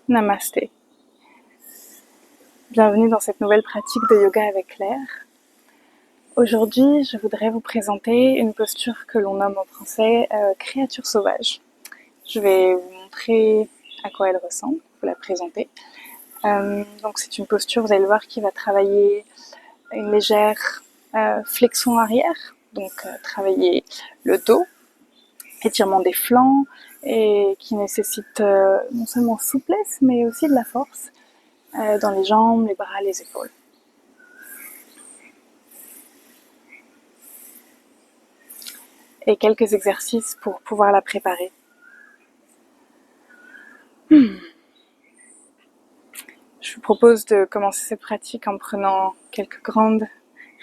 Namasté. Bienvenue dans cette nouvelle pratique de yoga avec Claire. Aujourd'hui, je voudrais vous présenter une posture que l'on nomme en français créature sauvage. Je vais vous montrer à quoi elle ressemble, vous la présenter. Donc c'est une posture, vous allez le voir, qui va travailler une légère flexion arrière, donc travailler le dos, étirement des flancs, et qui nécessite non seulement souplesse, mais aussi de la force dans les jambes, les bras, les épaules. Et quelques exercices pour pouvoir la préparer. Je vous propose de commencer cette pratique en prenant quelques grandes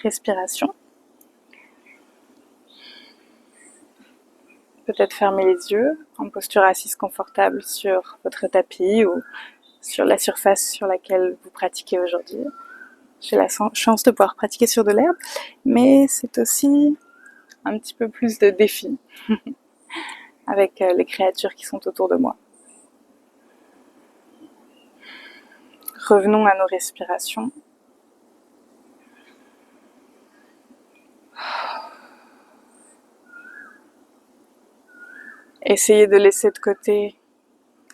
respirations. Peut-être fermer les yeux en posture assise confortable sur votre tapis ou sur la surface sur laquelle vous pratiquez aujourd'hui. J'ai la chance de pouvoir pratiquer sur de l'herbe, mais c'est aussi un petit peu plus de défi avec les créatures qui sont autour de moi. Revenons à nos respirations. Essayez de laisser de côté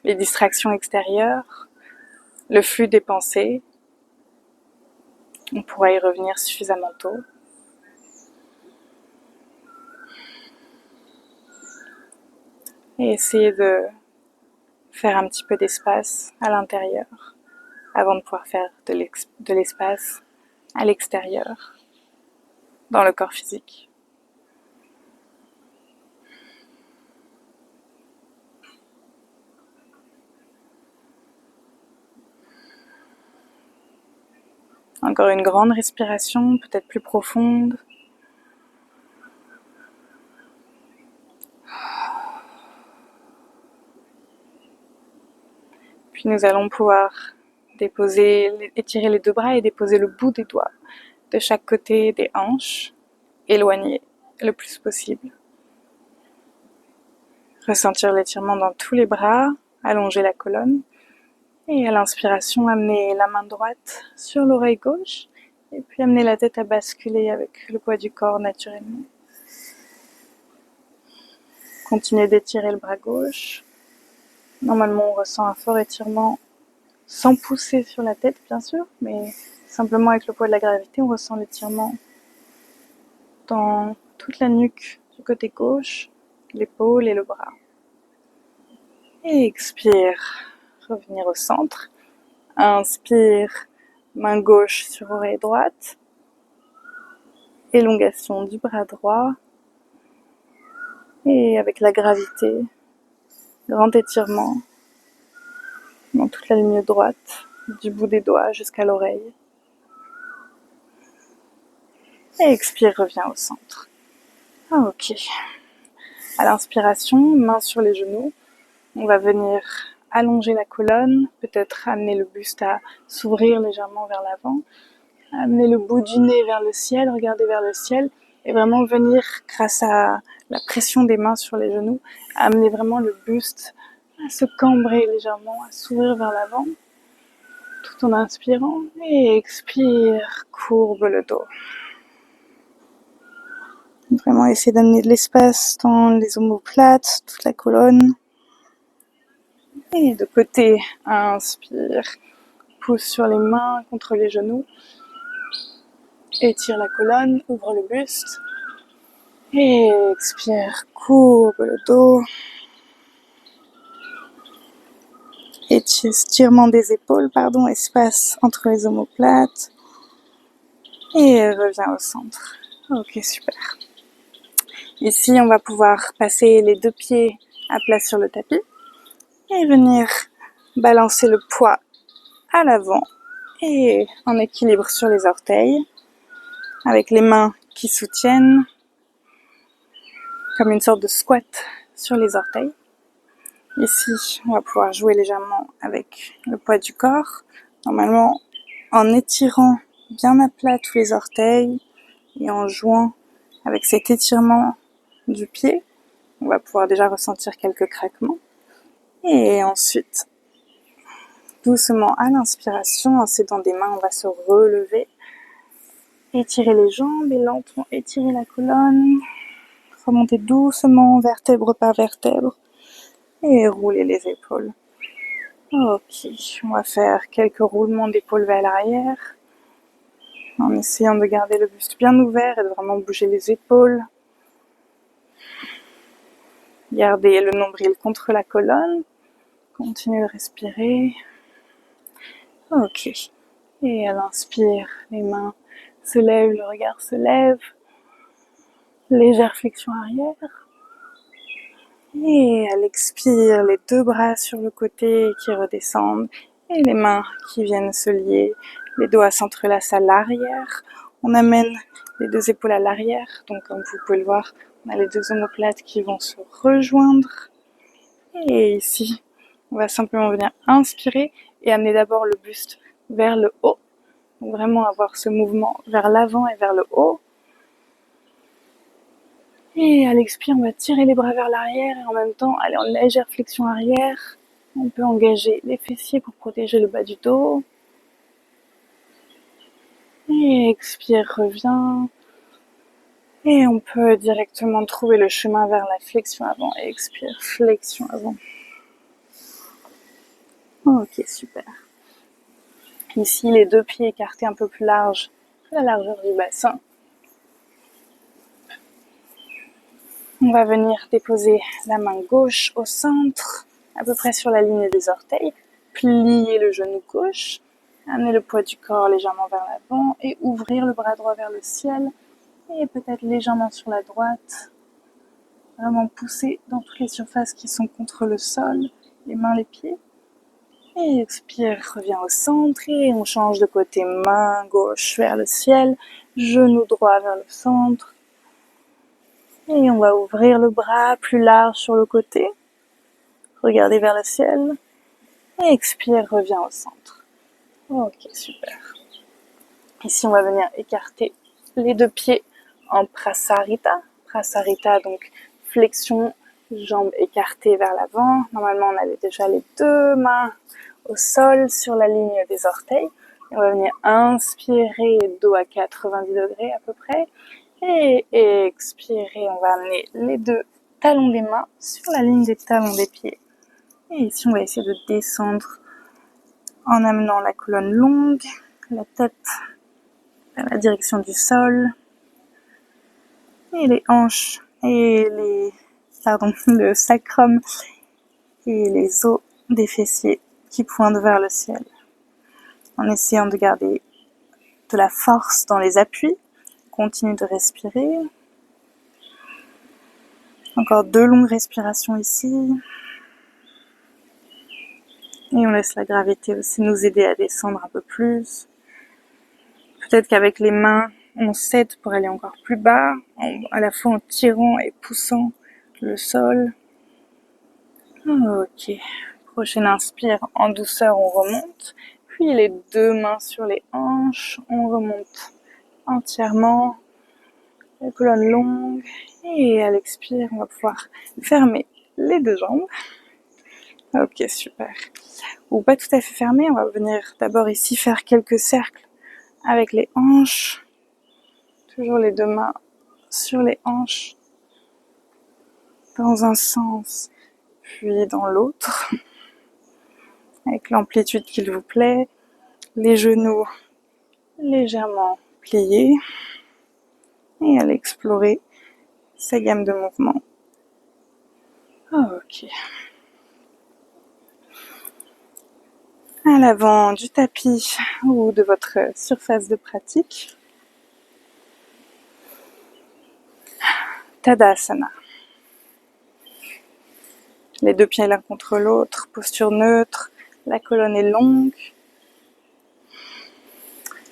les distractions extérieures, le flux des pensées. On pourra y revenir suffisamment tôt. Et essayez de faire un petit peu d'espace à l'intérieur avant de pouvoir faire de l'espace à l'extérieur, dans le corps physique. Encore une grande respiration, peut-être plus profonde. Puis nous allons pouvoir étirer les deux bras et déposer le bout des doigts de chaque côté des hanches, éloignés le plus possible. Ressentir l'étirement dans tous les bras, allonger la colonne. Et à l'inspiration, amener la main droite sur l'oreille gauche et puis amener la tête à basculer avec le poids du corps naturellement. Continuez d'étirer le bras gauche. Normalement, on ressent un fort étirement sans pousser sur la tête, bien sûr, mais simplement avec le poids de la gravité, on ressent l'étirement dans toute la nuque du côté gauche, l'épaule et le bras. Et expire, revenir au centre. Inspire, main gauche sur oreille droite. Élongation du bras droit. Et avec la gravité, grand étirement dans toute la ligne droite, du bout des doigts jusqu'à l'oreille. Et expire, reviens au centre. Ok. À l'inspiration, main sur les genoux. On va venir allonger la colonne, peut-être amener le buste à s'ouvrir légèrement vers l'avant. Amener le bout du nez vers le ciel, regarder vers le ciel. Et vraiment venir, grâce à la pression des mains sur les genoux, amener vraiment le buste à se cambrer légèrement, à s'ouvrir vers l'avant, tout en inspirant. Et expire, courbe le dos. Vraiment essayer d'amener de l'espace dans les omoplates, toute la colonne. Et de côté, inspire, pousse sur les mains contre les genoux. Étire la colonne, ouvre le buste. Et expire, courbe le dos. Étirement des épaules, espace entre les omoplates. Et reviens au centre. Ok, super. Ici, on va pouvoir passer les deux pieds à plat sur le tapis. Et venir balancer le poids à l'avant. Et en équilibre sur les orteils. Avec les mains qui soutiennent. Comme une sorte de squat sur les orteils. Ici, on va pouvoir jouer légèrement avec le poids du corps. Normalement, en étirant bien à plat tous les orteils et en jouant avec cet étirement du pied, on va pouvoir déjà ressentir quelques craquements. Et ensuite, Doucement à l'inspiration, en s'aidant des mains, on va se relever. Étirer les jambes et lentement étirer la colonne. Remonter doucement, vertèbre par vertèbre. Et rouler les épaules. Ok, on va faire quelques roulements d'épaules vers l'arrière. En essayant de garder le buste bien ouvert et de vraiment bouger les épaules. Gardez le nombril contre la colonne. Continuez de respirer. Ok. Et à l'inspire, les mains se lèvent, le regard se lève. Légère flexion arrière. Et à l'expire, les deux bras sur le côté qui redescendent. Et les mains qui viennent se lier. Les doigts s'entrelacent à l'arrière. On amène les deux épaules à l'arrière. Donc comme vous pouvez le voir, on a les deux omoplates qui vont se rejoindre. Et ici, on va simplement venir inspirer et amener d'abord le buste vers le haut. Donc vraiment avoir ce mouvement vers l'avant et vers le haut. Et à l'expire, on va tirer les bras vers l'arrière et en même temps aller en légère flexion arrière. On peut engager les fessiers pour protéger le bas du dos. Et expire, revient. Et on peut directement trouver le chemin vers la flexion avant. Et expire, flexion avant. Ok, super. Ici, les deux pieds écartés un peu plus larges que la largeur du bassin. On va venir déposer la main gauche au centre, à peu près sur la ligne des orteils. Plier le genou gauche, amener le poids du corps légèrement vers l'avant et ouvrir le bras droit vers le ciel. Et peut-être légèrement sur la droite. Vraiment pousser dans toutes les surfaces qui sont contre le sol, les mains, les pieds. Et expire, revient au centre et on change de côté. Main gauche vers le ciel, genou droit vers le centre. Et on va ouvrir le bras plus large sur le côté. Regardez vers le ciel. Et expire, revient au centre. Ok, super. Ici, on va venir écarter les deux pieds en Prasarita. Prasarita, donc flexion, jambes écartées vers l'avant. Normalement, on avait déjà les deux mains au sol sur la ligne des orteils. Et on va venir inspirer, dos à 90 degrés à peu près. Et expirer, on va amener les deux talons des mains sur la ligne des talons des pieds. Et ici, on va essayer de descendre en amenant la colonne longue, la tête vers la direction du sol, et les hanches et le sacrum et les os des fessiers qui pointent vers le ciel. En essayant de garder de la force dans les appuis, continue de respirer. Encore 2 longues respirations ici. Et on laisse la gravité aussi nous aider à descendre un peu plus. Peut-être qu'avec les mains, on s'aide pour aller encore plus bas, à la fois en tirant et poussant le sol. Ok. Prochaine inspire, en douceur, on remonte. Puis les deux mains sur les hanches, on remonte entièrement. La colonne longue. Et à l'expire, on va pouvoir fermer les deux jambes. Ok, super. Ou pas tout à fait fermé, on va venir d'abord ici faire quelques cercles avec les hanches. Toujours les deux mains sur les hanches. Dans un sens, puis dans l'autre. Avec l'amplitude qu'il vous plaît. Les genoux légèrement pliés. Et allez explorer sa gamme de mouvements. Ok. À l'avant du tapis ou de votre surface de pratique. Tadasana. Les deux pieds l'un contre l'autre, posture neutre, la colonne est longue.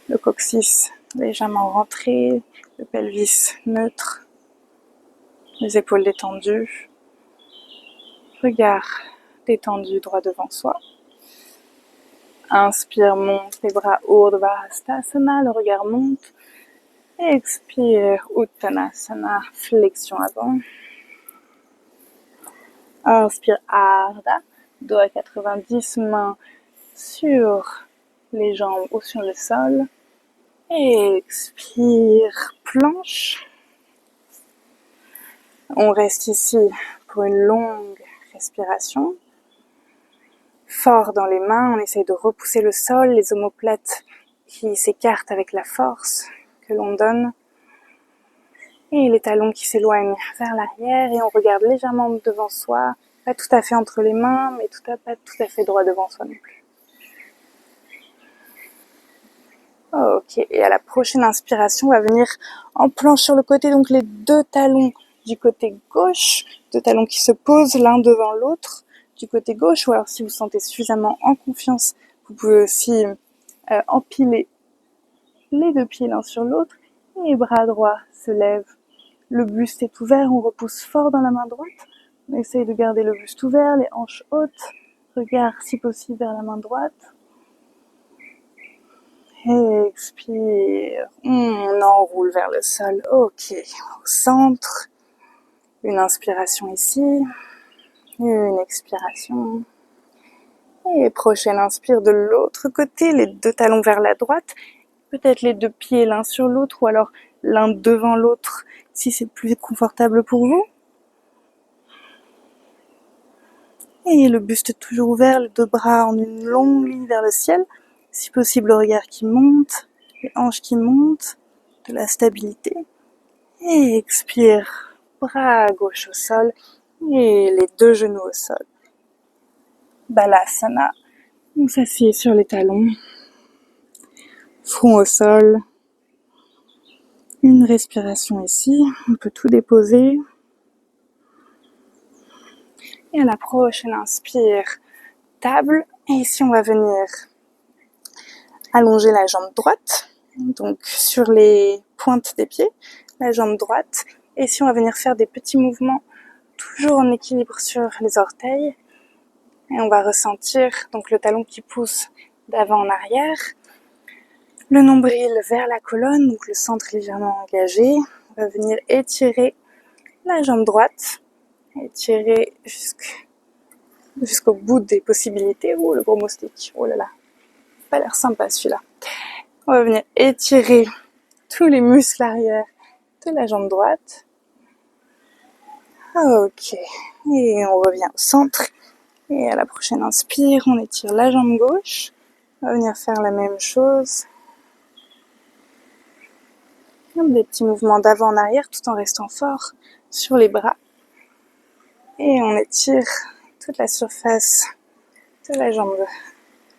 Le coccyx légèrement rentré, le pelvis neutre, les épaules détendues. Regard détendu droit devant soi. Inspire, monte les bras Urdhva Hastasana, le regard monte. Expire, Uttanasana, flexion avant. Inspire, Ardha, dos à 90, mains sur les jambes ou sur le sol. Expire, planche. On reste ici pour une longue respiration. Fort dans les mains, on essaye de repousser le sol, les omoplates qui s'écartent avec la force que l'on donne. Et les talons qui s'éloignent vers l'arrière et on regarde légèrement devant soi, pas tout à fait entre les mains, mais pas tout à fait droit devant soi non plus. Ok, et à la prochaine inspiration, on va venir en planche sur le côté, donc les deux talons du côté gauche, deux talons qui se posent l'un devant l'autre du côté gauche, ou alors si vous sentez suffisamment en confiance, vous pouvez aussi empiler les deux pieds l'un sur l'autre, et les bras droits se lèvent, le buste est ouvert, on repousse fort dans la main droite, on essaye de garder le buste ouvert, les hanches hautes, regard si possible vers la main droite. Expire, on enroule vers le sol, ok, au centre, une inspiration ici, une expiration, et prochaine inspire de l'autre côté, les deux talons vers la droite, peut-être les deux pieds l'un sur l'autre, ou alors l'un devant l'autre, si c'est plus confortable pour vous. Et le buste toujours ouvert, les deux bras en une longue ligne vers le ciel, si possible le regard qui monte, les hanches qui montent, de la stabilité. Et expire, bras gauche au sol et les deux genoux au sol. Balasana, on s'assied sur les talons, front au sol. Une respiration ici, on peut tout déposer. Et à la prochaine inspire, table. Et ici on va venir allonger la jambe droite, donc sur les pointes des pieds, la jambe droite. Et ici on va venir faire des petits mouvements, toujours en équilibre sur les orteils. Et on va ressentir donc le talon qui pousse d'avant en arrière, le nombril vers la colonne, donc le centre légèrement engagé. On va venir étirer la jambe droite, étirer jusqu'au bout des possibilités. Oh, le gros moustique, oh là là, pas l'air sympa celui-là. On va venir étirer tous les muscles arrière de la jambe droite. Ok, et on revient au centre. Et à la prochaine inspire, on étire la jambe gauche. On va venir faire la même chose. Des petits mouvements d'avant en arrière tout en restant fort sur les bras. Et on étire toute la surface de la jambe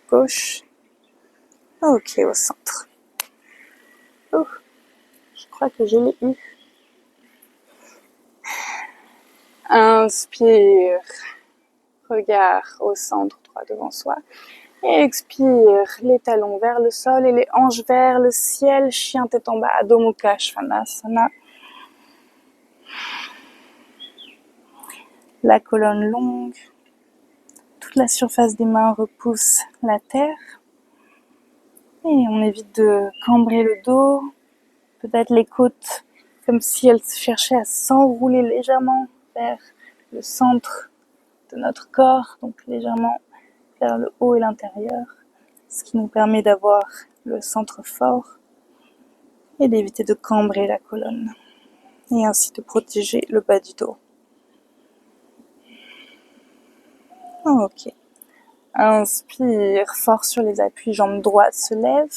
gauche. Ok, au centre. Oh, je crois que je l'ai eu. Inspire, regard au centre droit devant soi. Et expire, les talons vers le sol et les hanches vers le ciel. Chien tête en bas, Adho Mukha Svanasana. La colonne longue. Toute la surface des mains repousse la terre. Et on évite de cambrer le dos. Peut-être les côtes comme si elles cherchaient à s'enrouler légèrement vers le centre de notre corps. Donc légèrement vers le haut et l'intérieur. Ce qui nous permet d'avoir le centre fort et d'éviter de cambrer la colonne et ainsi de protéger le bas du dos. Ok. Inspire fort sur les appuis, jambe droite se lève.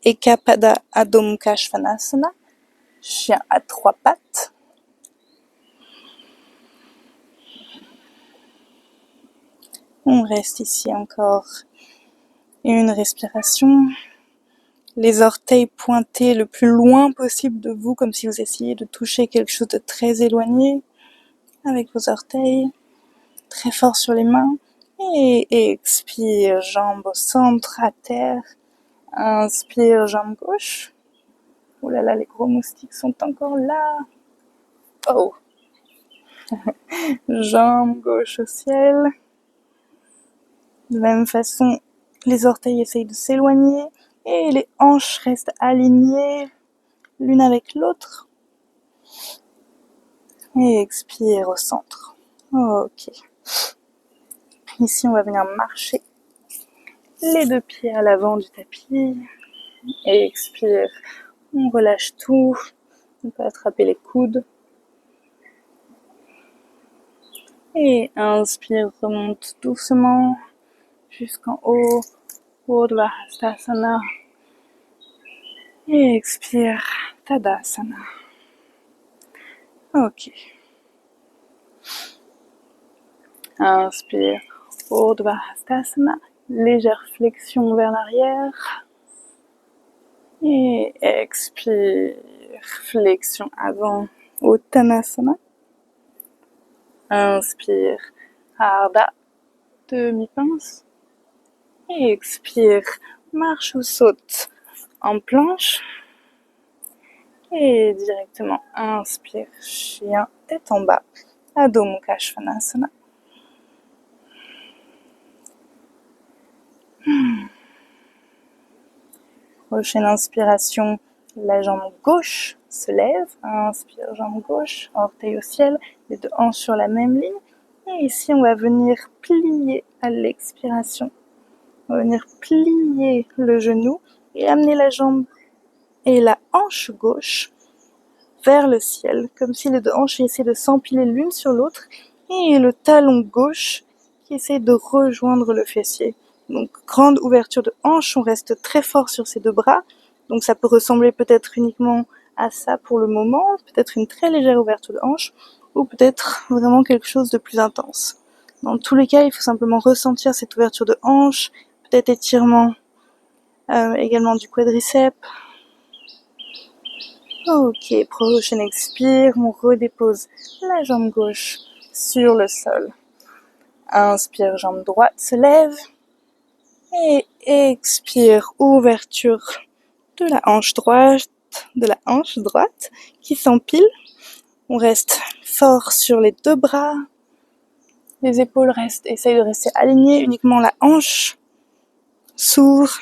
Ekapada Adho Mukha Svanasana, chien à trois pattes. On reste ici encore une respiration. Les orteils pointés le plus loin possible de vous, comme si vous essayiez de toucher quelque chose de très éloigné avec vos orteils. Très fort sur les mains. Et expire, jambe au centre, à terre. Inspire, jambe gauche. Oh là là, les gros moustiques sont encore là. Oh. Jambe gauche au ciel. De la même façon, les orteils essayent de s'éloigner et les hanches restent alignées l'une avec l'autre. Et expire au centre. Ok. Ici, on va venir marcher les deux pieds à l'avant du tapis. Expire, on relâche tout. On peut attraper les coudes. Et inspire, remonte doucement jusqu'en haut, Urdhva Hastasana. Et expire, Tadasana. Ok. Inspire, Urdhva Hastasana, légère flexion vers l'arrière. Et expire, flexion avant, Uttanasana. Inspire, Ardha, demi-pince. Et expire, marche ou saute en planche. Et directement, inspire, chien, tête en bas, Adho Mukha Svanasana. Prochaine inspiration, la jambe gauche se lève. Inspire, jambe gauche, orteil au ciel, les deux hanches sur la même ligne. Et ici, on va venir plier à l'expiration. On va venir plier le genou et amener la jambe et la hanche gauche vers le ciel, comme si les deux hanches essaient de s'empiler l'une sur l'autre, et le talon gauche qui essaie de rejoindre le fessier. Donc, grande ouverture de hanche, on reste très fort sur ces deux bras, donc ça peut ressembler peut-être uniquement à ça pour le moment, peut-être une très légère ouverture de hanche, ou peut-être vraiment quelque chose de plus intense. Dans tous les cas, il faut simplement ressentir cette ouverture de hanche, peut-être étirement également du quadriceps. Ok, prochaine expire, on redépose la jambe gauche sur le sol. Inspire, jambe droite se lève. Et expire, ouverture de la hanche droite, qui s'empile. On reste fort sur les deux bras. Les épaules essayent de rester alignées, uniquement la hanche s'ouvre.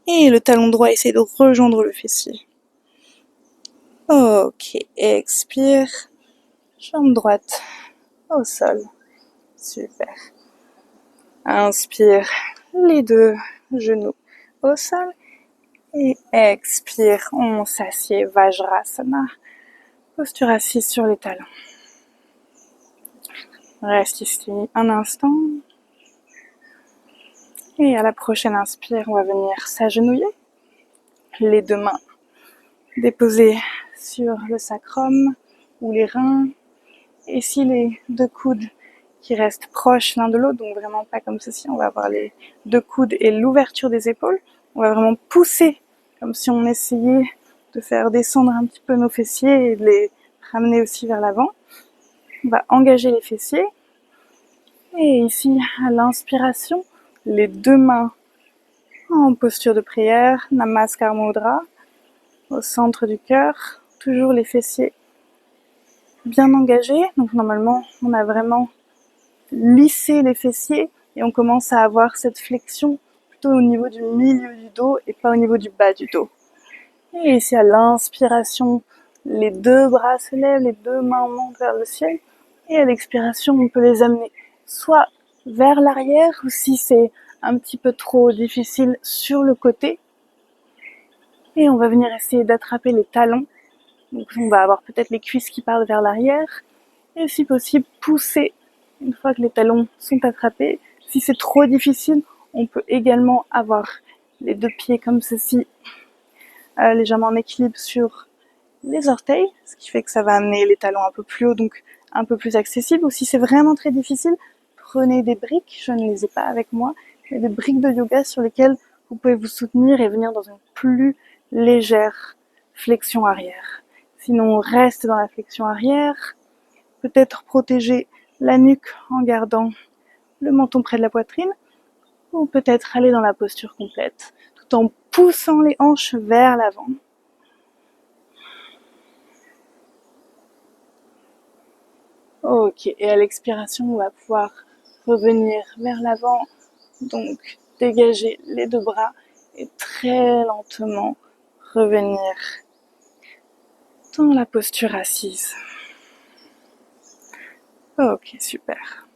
Et le talon droit essaie de rejoindre le fessier. Ok, expire, jambe droite au sol. Super. Inspire, les deux genoux au sol. Et expire, on s'assied, Vajrasana. Posture assise sur les talons. Reste ici un instant. Et à la prochaine inspire, on va venir s'agenouiller. Les deux mains déposées sur le sacrum ou les reins. Et si les deux coudes qui restent proches l'un de l'autre, donc vraiment pas comme ceci, on va avoir les deux coudes et l'ouverture des épaules. On va vraiment pousser, comme si on essayait de faire descendre un petit peu nos fessiers et de les ramener aussi vers l'avant. On va engager les fessiers. Et ici, à l'inspiration, les deux mains en posture de prière, Namaskar Mudra, au centre du cœur, toujours les fessiers bien engagés. Donc normalement, on a vraiment lissé les fessiers et on commence à avoir cette flexion plutôt au niveau du milieu du dos et pas au niveau du bas du dos. Et ici, à l'inspiration, les deux bras se lèvent, les deux mains montent vers le ciel. Et à l'expiration, on peut les amener soit vers l'arrière, ou si c'est un petit peu trop difficile, sur le côté. Et on va venir essayer d'attraper les talons. Donc on va avoir peut-être les cuisses qui partent vers l'arrière. Et si possible, pousser une fois que les talons sont attrapés. Si c'est trop difficile, on peut également avoir les deux pieds comme ceci, légèrement en équilibre sur les orteils, ce qui fait que ça va amener les talons un peu plus haut, donc un peu plus accessible. Ou si c'est vraiment très difficile, prenez des briques, je ne les ai pas avec moi, mais des briques de yoga sur lesquelles vous pouvez vous soutenir et venir dans une plus légère flexion arrière. Sinon, on reste dans la flexion arrière, peut-être protéger la nuque en gardant le menton près de la poitrine, ou peut-être aller dans la posture complète, tout en poussant les hanches vers l'avant. Ok, et à l'expiration, on va pouvoir revenir vers l'avant, donc dégager les deux bras et très lentement revenir dans la posture assise. Ok, super.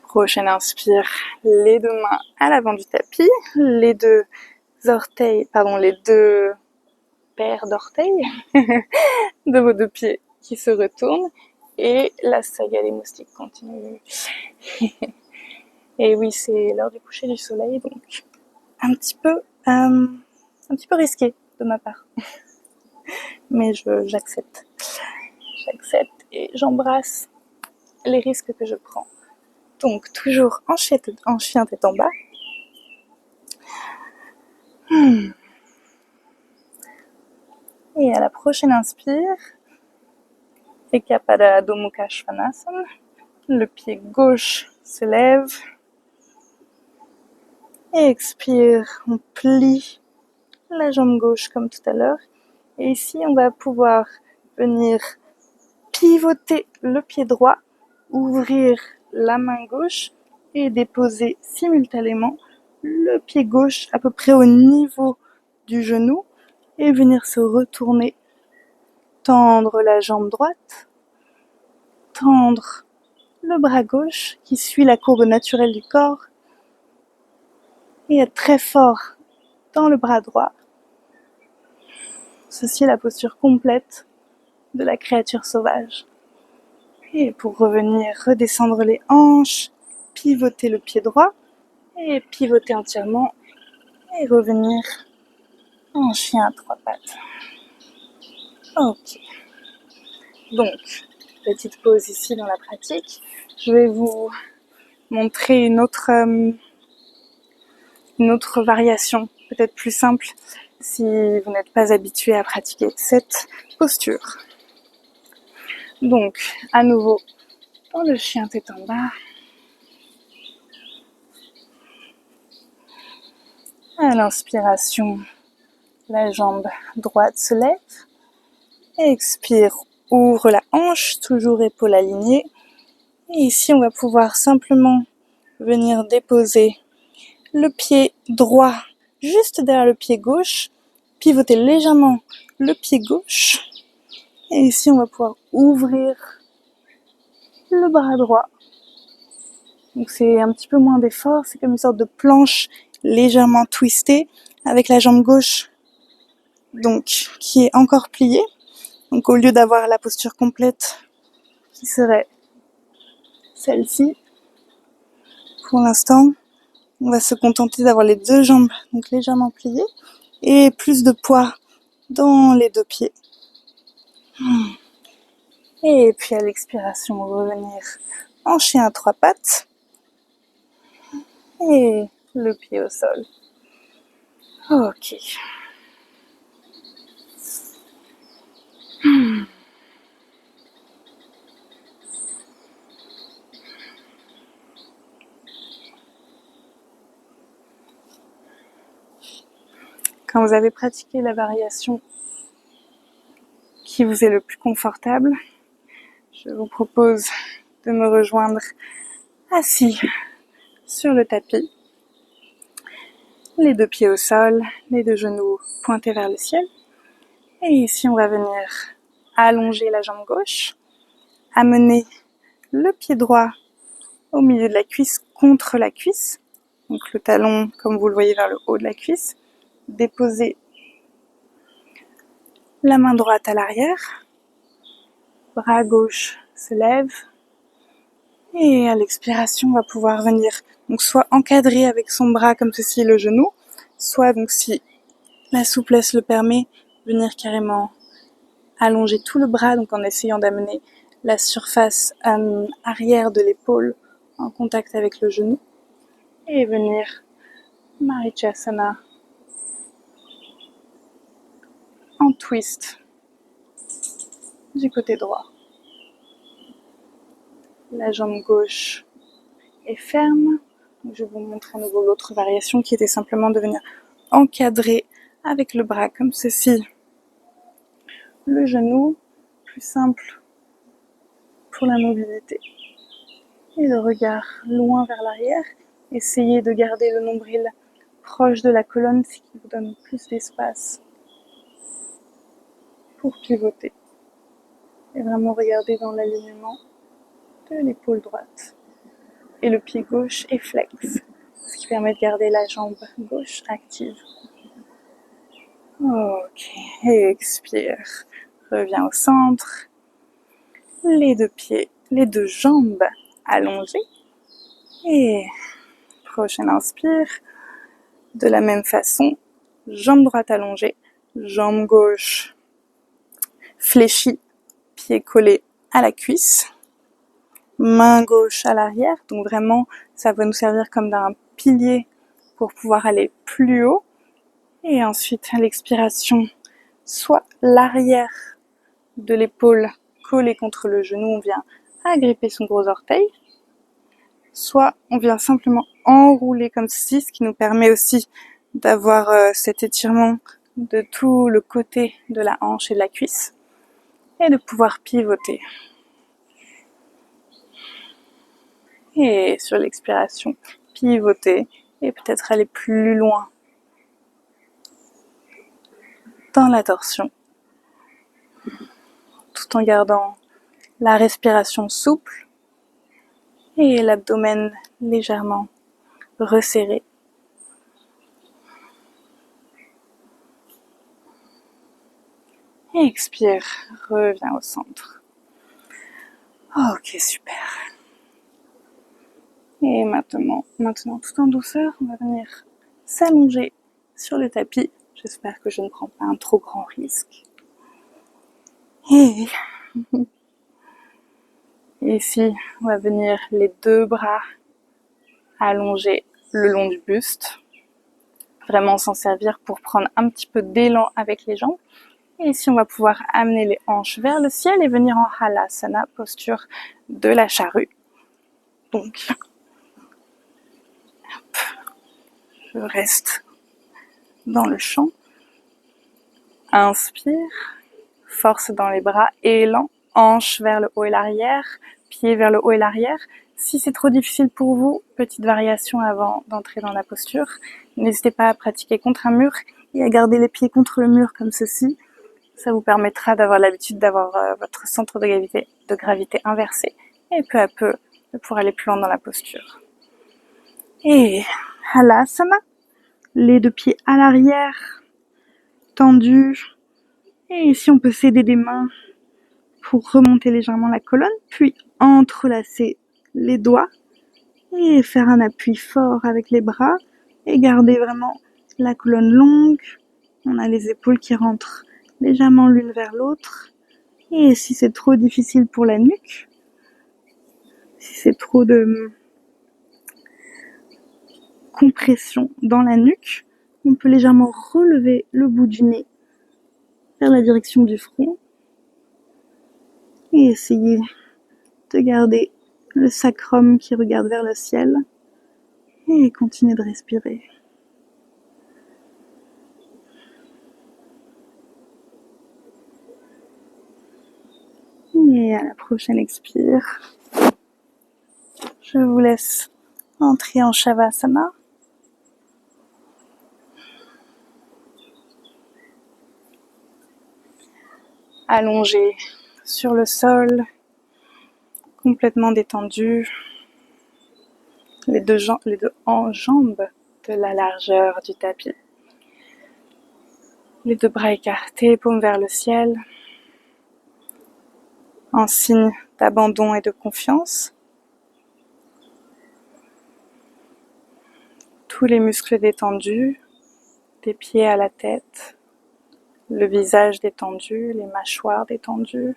Prochaine inspire, les deux mains à l'avant du tapis, les deux paires d'orteils de vos deux pieds qui se retournent et la saga des moustiques continue. Et oui, c'est l'heure du coucher du soleil, donc un petit peu risqué de ma part. Mais j'accepte. J'accepte et j'embrasse les risques que je prends. Donc toujours en chien tête en bas. Et à la prochaine inspire, Eka Pada Adho Mukha Svanasana. Le pied gauche se lève. Et expire, on plie la jambe gauche comme tout à l'heure. Et ici, on va pouvoir venir pivoter le pied droit, ouvrir la main gauche et déposer simultanément le pied gauche à peu près au niveau du genou et venir se retourner, tendre la jambe droite, tendre le bras gauche qui suit la courbe naturelle du corps et être très fort dans le bras droit. Ceci est la posture complète de la créature sauvage. Et pour revenir, redescendre les hanches, pivoter le pied droit et pivoter entièrement et revenir en chien à trois pattes. Ok. Donc, petite pause ici dans la pratique. Je vais vous montrer une autre variation, peut-être plus simple si vous n'êtes pas habitué à pratiquer cette posture. Donc, à nouveau, dans le chien tête en bas. À l'inspiration, la jambe droite se lève. Expire, ouvre la hanche, toujours épaule alignée. Et ici, on va pouvoir simplement venir déposer le pied droit juste derrière le pied gauche, pivoter légèrement le pied gauche. Et ici, on va pouvoir ouvrir le bras droit. Donc c'est un petit peu moins d'effort, c'est comme une sorte de planche légèrement twistée avec la jambe gauche donc qui est encore pliée. Donc au lieu d'avoir la posture complète qui serait celle-ci, pour l'instant, on va se contenter d'avoir les deux jambes donc légèrement pliées et plus de poids dans les deux pieds. Et puis à l'expiration, revenir en chien à trois pattes et le pied au sol. Ok. Quand vous avez pratiqué la variation qui vous est le plus confortable, je vous propose de me rejoindre assis sur le tapis, les deux pieds au sol, les deux genoux pointés vers le ciel. Et ici, on va venir allonger la jambe gauche, amener le pied droit au milieu de la cuisse contre la cuisse, donc le talon, comme vous le voyez, vers le haut de la cuisse, déposer la main droite à l'arrière, bras gauche se lève, et à l'expiration, on va pouvoir venir donc soit encadrer avec son bras comme ceci le genou, soit donc si la souplesse le permet, venir carrément allonger tout le bras, donc en essayant d'amener la surface arrière de l'épaule en contact avec le genou, et venir Marichyasana en twist du côté droit. La jambe gauche est ferme. Donc je vais vous montrer à nouveau l'autre variation qui était simplement de venir encadrer avec le bras comme ceci le genou, plus simple pour la mobilité. Et le regard loin vers l'arrière. Essayez de garder le nombril proche de la colonne, ce qui vous donne plus d'espace pour pivoter. Et vraiment regarder dans l'alignement de l'épaule droite. et le pied gauche est flex, ce qui permet de garder la jambe gauche active. Ok, expire, reviens au centre, les deux pieds, les deux jambes allongées et prochaine inspire, de la même façon, jambe droite allongée, jambe gauche fléchie, pied collé à la cuisse, main gauche à l'arrière, donc vraiment ça va nous servir comme d'un pilier pour pouvoir aller plus haut. Et ensuite à l'expiration, soit l'arrière de l'épaule collé contre le genou, on vient agripper son gros orteil, soit on vient simplement enrouler comme ceci, ce qui nous permet aussi d'avoir cet étirement de tout le côté de la hanche et de la cuisse et de pouvoir pivoter. Et sur l'expiration, pivoter et peut-être aller plus loin dans la torsion tout en gardant la respiration souple et l'abdomen légèrement resserré. Et expire, reviens au centre. Ok, super. Et maintenant, tout en douceur, on va venir s'allonger sur le tapis. J'espère que je ne prends pas un trop grand risque. Et ici, on va venir les deux bras allongés le long du buste. Vraiment s'en servir pour prendre un petit peu d'élan avec les jambes. Et ici, on va pouvoir amener les hanches vers le ciel et venir en Halasana, posture de la charrue. Donc, je reste dans le champ. Inspire, force dans les bras, élan, hanches vers le haut et l'arrière, pieds vers le haut et l'arrière. Si c'est trop difficile pour vous, petite variation avant d'entrer dans la posture. N'hésitez pas à pratiquer contre un mur et à garder les pieds contre le mur comme ceci. Ça vous permettra d'avoir l'habitude d'avoir votre centre de gravité inversé et peu à peu de pouvoir aller plus loin dans la posture. Et Halasana, les deux pieds à l'arrière, tendus. Et ici, on peut s'aider des mains pour remonter légèrement la colonne, puis entrelacer les doigts et faire un appui fort avec les bras et garder vraiment la colonne longue. On a les épaules qui rentrent légèrement l'une vers l'autre. Et si c'est trop difficile pour la nuque, si c'est trop de compression dans la nuque, on peut légèrement relever le bout du nez vers la direction du front et essayer de garder le sacrum qui regarde vers le ciel et continuer de respirer. Et à la prochaine expire, je vous laisse entrer en Shavasana. Allongé sur le sol, complètement détendu, les deux jambes de la largeur du tapis. Les deux bras écartés, paumes vers le ciel, en signe d'abandon et de confiance. Tous les muscles détendus, des pieds à la tête, le visage détendu, les mâchoires détendues.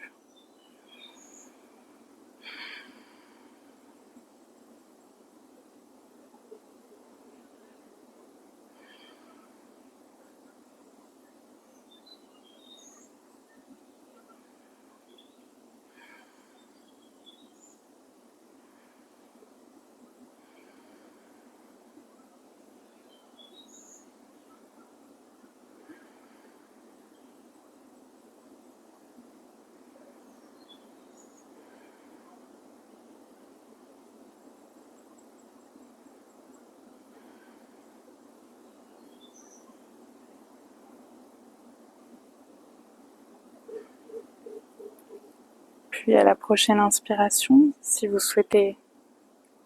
Puis à la prochaine inspiration, si vous souhaitez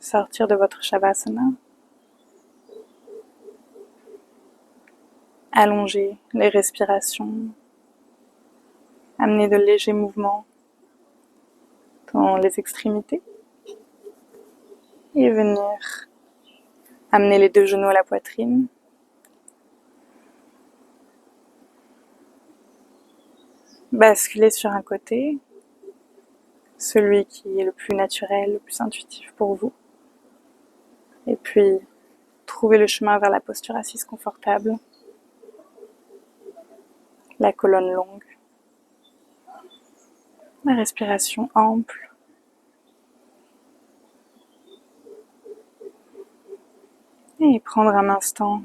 sortir de votre Shavasana. Allongez les respirations. Amenez de légers mouvements dans les extrémités. Et venir amener les deux genoux à la poitrine. Basculer sur un côté, celui qui est le plus naturel, le plus intuitif pour vous. Et puis, trouver le chemin vers la posture assise confortable, la colonne longue, la respiration ample. Et prendre un instant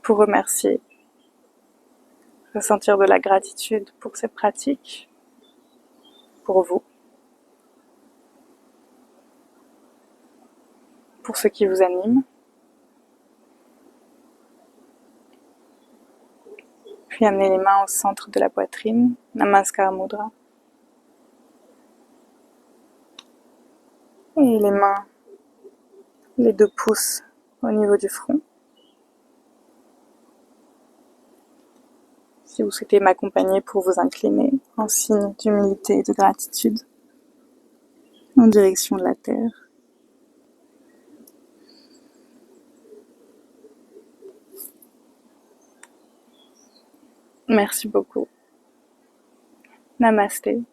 pour remercier, ressentir de la gratitude pour ces pratiques, pour vous, pour ce qui vous anime. Puis amener les mains au centre de la poitrine, Namaskar Mudra. Et les mains, les deux pouces au niveau du front. Si vous souhaitez m'accompagner pour vous incliner en signe d'humilité et de gratitude en direction de la terre. Merci beaucoup. Namasté.